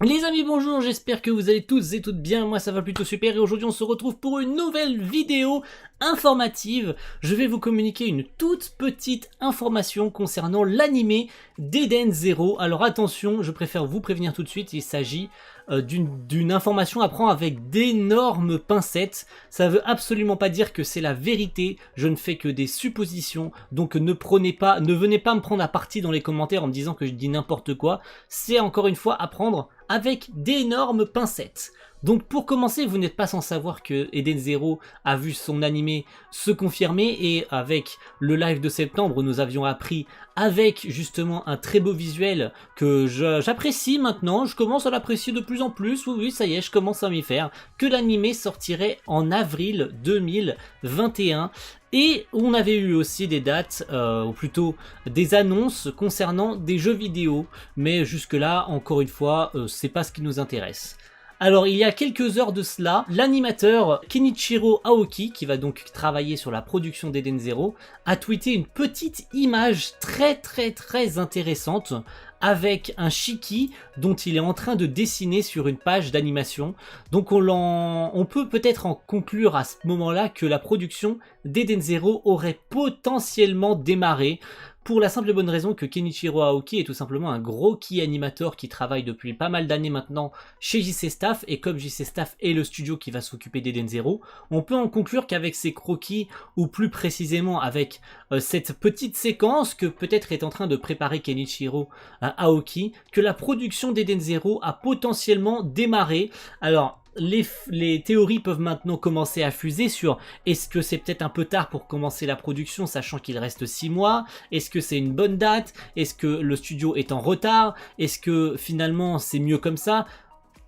Les amis, bonjour, j'espère que vous allez tous et toutes bien, moi ça va plutôt super et aujourd'hui on se retrouve pour une nouvelle vidéo informative. Je vais vous communiquer une toute petite information concernant l'animé d'Eden Zero. Alors attention, je préfère vous prévenir tout de suite, il s'agit d'une information à prendre avec d'énormes pincettes. Ça veut absolument pas dire que c'est la vérité, je ne fais que des suppositions, donc ne venez pas me prendre à partie dans les commentaires en me disant que je dis n'importe quoi. C'est encore une fois à prendre avec d'énormes pincettes. Donc pour commencer, vous n'êtes pas sans savoir que Eden Zero a vu son animé se confirmer et avec le live de septembre, nous avions appris avec justement un très beau visuel que j'apprécie maintenant, je commence à l'apprécier de plus en plus, oui ça y est, je commence à m'y faire, que l'animé sortirait en avril 2021. Et on avait eu aussi des dates, ou plutôt des annonces concernant des jeux vidéo, mais jusque là, encore une fois, c'est pas ce qui nous intéresse. Alors il y a quelques heures de cela, l'animateur Kenichiro Aoki, qui va donc travailler sur la production d'Eden Zero, a tweeté une petite image très intéressante avec un Shiki dont il est en train de dessiner sur une page d'animation. Donc on peut peut-être en conclure à ce moment-là que la production d'Eden Zero aurait potentiellement démarré, pour la simple et bonne raison que Kenichiro Aoki est tout simplement un gros key animateur qui travaille depuis pas mal d'années maintenant chez JC Staff, et comme JC Staff est le studio qui va s'occuper d'Eden Zero, on peut en conclure qu'avec ses croquis, ou plus précisément avec cette petite séquence que peut-être est en train de préparer Kenichiro Aoki, que la production d'Eden Zero a potentiellement démarré. Alors les théories peuvent maintenant commencer à fuser sur est-ce que c'est peut-être un peu tard pour commencer la production sachant qu'il reste 6 mois, est-ce que c'est une bonne date, est-ce que le studio est en retard, est-ce que finalement c'est mieux comme ça.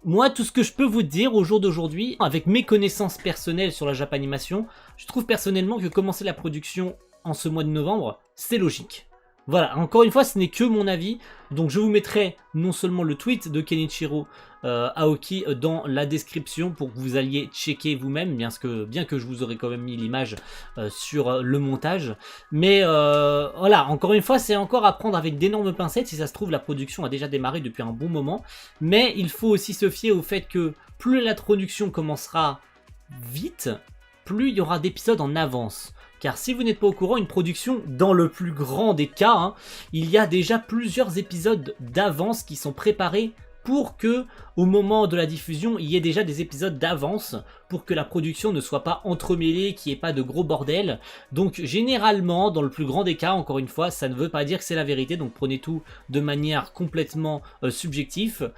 Moi, tout ce que je peux vous dire au jour d'aujourd'hui, avec mes connaissances personnelles sur la Japanimation, je trouve personnellement que commencer la production en ce mois de novembre, c'est logique. Voilà, encore une fois, ce n'est que mon avis, donc je vous mettrai non seulement le tweet de Kenichiro Aoki dans la description pour que vous alliez checker vous-même, bien que je vous aurais quand même mis l'image sur le montage, mais voilà, encore une fois, c'est encore à prendre avec d'énormes pincettes. Si ça se trouve, la production a déjà démarré depuis un bon moment, mais il faut aussi se fier au fait que plus la production commencera vite, plus il y aura d'épisodes en avance. Car si vous n'êtes pas au courant, une production, dans le plus grand des cas, il y a déjà plusieurs épisodes d'avance qui sont préparés pour que, au moment de la diffusion, il y ait déjà des épisodes d'avance pour que la production ne soit pas entremêlée, qu'il n'y ait pas de gros bordel. Donc généralement, dans le plus grand des cas, encore une fois, ça ne veut pas dire que c'est la vérité, donc prenez tout de manière complètement subjective.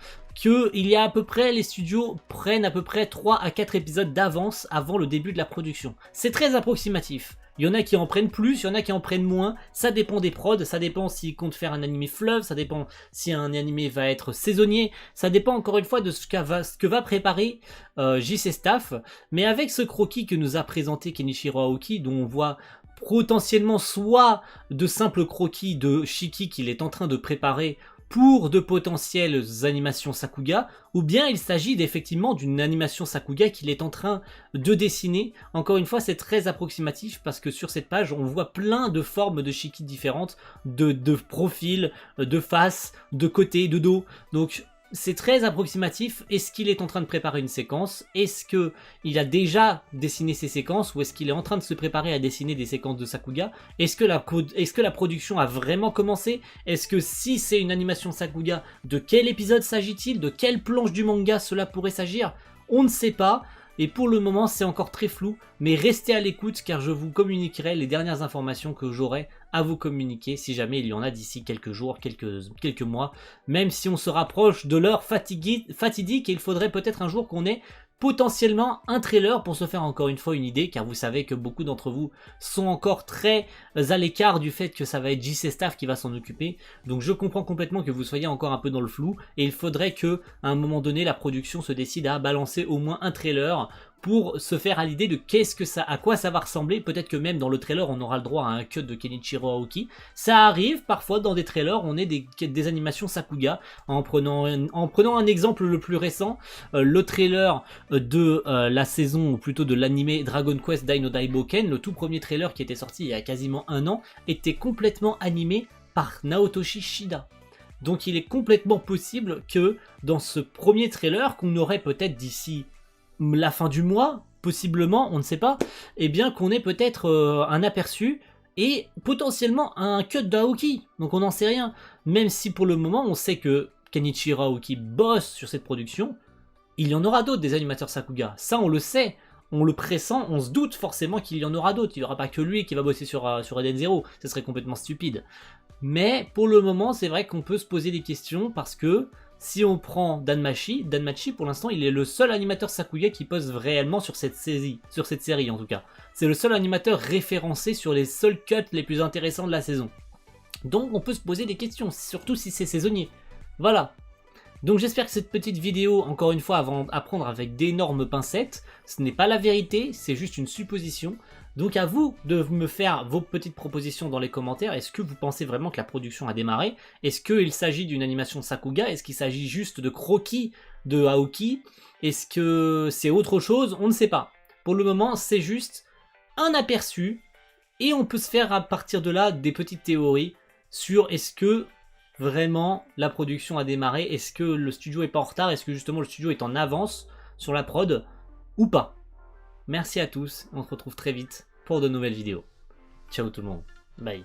Il y a à peu près, les studios prennent à peu près 3 à 4 épisodes d'avance avant le début de la production. C'est très approximatif. Il y en a qui en prennent plus, il y en a qui en prennent moins, ça dépend des prods, ça dépend s'ils comptent faire un animé fleuve, ça dépend si un animé va être saisonnier, ça dépend encore une fois de ce que va préparer JC Staff, mais avec ce croquis que nous a présenté Kenichiro Aoki, dont on voit potentiellement soit de simples croquis de Shiki qu'il est en train de préparer pour de potentielles animations Sakuga, ou bien il s'agit effectivement d'une animation Sakuga qu'il est en train de dessiner. Encore une fois, c'est très approximatif parce que sur cette page, on voit plein de formes de Shiki différentes, de profils, de faces, de côté, de dos. Donc c'est très approximatif. Est-ce qu'il est en train de préparer une séquence? Est-ce qu'il a déjà dessiné ses séquences? Ou est-ce qu'il est en train de se préparer à dessiner des séquences de Sakuga? Est-ce que la production a vraiment commencé? Est-ce que si c'est une animation Sakuga, de quel épisode s'agit-il? De quelle planche du manga cela pourrait s'agir? On ne sait pas. Et pour le moment, c'est encore très flou, mais restez à l'écoute car je vous communiquerai les dernières informations que j'aurai à vous communiquer si jamais il y en a d'ici quelques jours, quelques mois, même si on se rapproche de l'heure fatidique et il faudrait peut-être un jour qu'on ait potentiellement un trailer pour se faire encore une fois une idée, car vous savez que beaucoup d'entre vous sont encore très à l'écart du fait que ça va être JC Staff qui va s'en occuper, donc je comprends complètement que vous soyez encore un peu dans le flou, et il faudrait que à un moment donné la production se décide à balancer au moins un trailer pour se faire à l'idée de à quoi ça va ressembler. Peut-être que même dans le trailer on aura le droit à un cut de Kenichiro Aoki. Ça arrive parfois dans des trailers, on ait des animations Sakuga. En prenant un exemple le plus récent, le trailer de la saison, ou plutôt de l'anime Dragon Quest Dai no Daiboken, le tout premier trailer qui était sorti il y a quasiment un an, était complètement animé par Naotoshi Shida. Donc il est complètement possible que dans ce premier trailer qu'on aurait peut-être d'ici la fin du mois, possiblement, on ne sait pas, eh bien qu'on ait peut-être un aperçu et potentiellement un cut d'Aoki. Donc on n'en sait rien. Même si pour le moment on sait que Kenichiro Aoki bosse sur cette production, il y en aura d'autres des animateurs Sakuga. Ça on le sait, on le pressent, on se doute forcément qu'il y en aura d'autres. Il n'y aura pas que lui qui va bosser sur Eden Zero, ce serait complètement stupide. Mais pour le moment c'est vrai qu'on peut se poser des questions parce que si on prend Danmachi pour l'instant il est le seul animateur Sakuga qui pose réellement sur cette série en tout cas. C'est le seul animateur référencé sur les seuls cuts les plus intéressants de la saison. Donc on peut se poser des questions, surtout si c'est saisonnier. Voilà. Donc j'espère que cette petite vidéo, encore une fois, avant à prendre avec d'énormes pincettes, ce n'est pas la vérité, c'est juste une supposition. Donc à vous de me faire vos petites propositions dans les commentaires. Est-ce que vous pensez vraiment que la production a démarré? Est-ce qu'il s'agit d'une animation Sakuga? Est-ce qu'il s'agit juste de croquis de Aoki? Est-ce que c'est autre chose? On ne sait pas. Pour le moment, c'est juste un aperçu et on peut se faire à partir de là des petites théories sur est-ce que vraiment la production a démarré, est-ce que le studio est pas en retard, est-ce que justement le studio est en avance sur la prod ou pas. Merci à tous, on se retrouve très vite pour de nouvelles vidéos. Ciao tout le monde, bye.